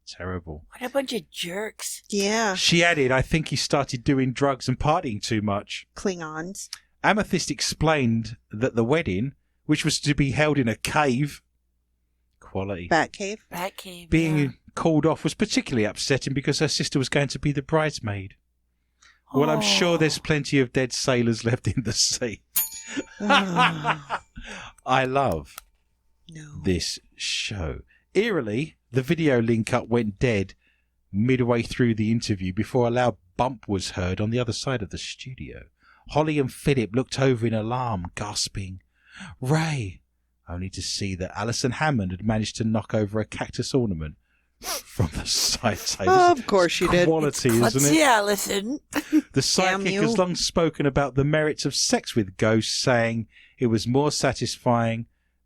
Terrible. What a bunch of jerks. Yeah. She added, I think he started doing drugs and partying too much. Klingons. Amethyst explained that the wedding, which was to be held in a cave, quality, Batcave. Batcave. being yeah. called off was particularly upsetting because her sister was going to be the bridesmaid. Well, I'm sure there's plenty of dead sailors left in the sea. Oh, I love no. this show. Eerily, the video link up went dead midway through the interview before a loud bump was heard on the other side of the studio. Holly and Philip looked over in alarm, gasping, Ray, only to see that Alison Hammond had managed to knock over a cactus ornament from the side table. Of course you did. Quality, isn't Let's it? see, Alison. The psychic you. has long spoken about the merits of sex with ghosts, saying it was more satisfying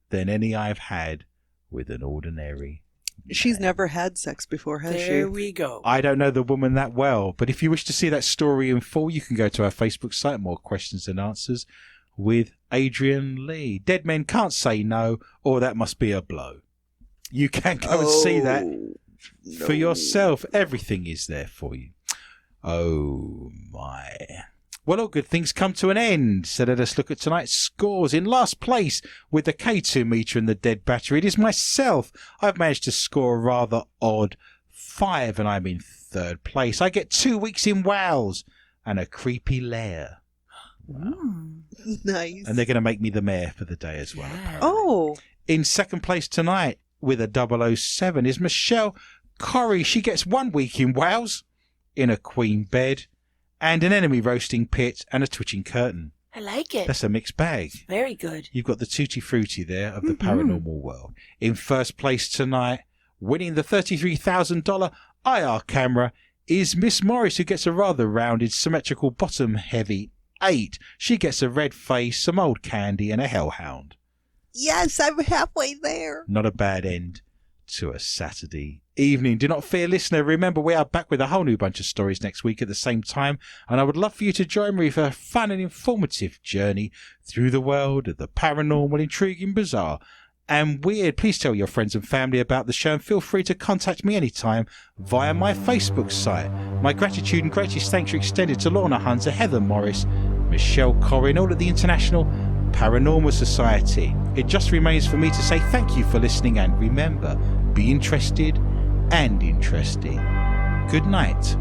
than any I've had with an ordinary. She's never had sex before, has There she? we go. I don't know the woman that well, but if you wish to see that story in full, you can go to our Facebook site, More Questions and Answers, with Adrian Lee. Dead Men Can't Say No, or That Must Be a Blow. You can go and see that for yourself. Everything is there for you. Oh, my. Well, all good things come to an end. So let us look at tonight's scores. In last place with the K2 meter and the dead battery, it is myself. I've managed to score a rather odd 5, and I'm in third place. I get 2 weeks in Wales and a creepy lair. Nice. And they're going to make me the mayor for the day as well. Yeah. Oh, In second place tonight with a 007 is Michelle Corrie. She gets 1 week in Wales in a queen bed and an enemy roasting pit and a twitching curtain. I like it. That's a mixed bag. Very good. You've got the tutti frutti there of the paranormal world. In first place tonight, winning the $33,000 IR camera, is Miss Morris, who gets a rather rounded, symmetrical bottom heavy 8. She gets a red face, some old candy, and a hellhound. yes, I'm halfway there. Not a bad end to a Saturday evening. Do not fear, listener. Remember, we are back with a whole new bunch of stories next week at the same time, and I would love for you to join me for a fun and informative journey through the world of the paranormal, intriguing, bizarre, and weird. Please tell your friends and family about the show, and feel free to contact me anytime via my Facebook site. My gratitude and greatest thanks are extended to Lorna Hunter, Heather Morris, Michelle Corrie, and all of the International Paranormal Society. It just remains for me to say thank you for listening, and remember, be interested and interesting. Good night.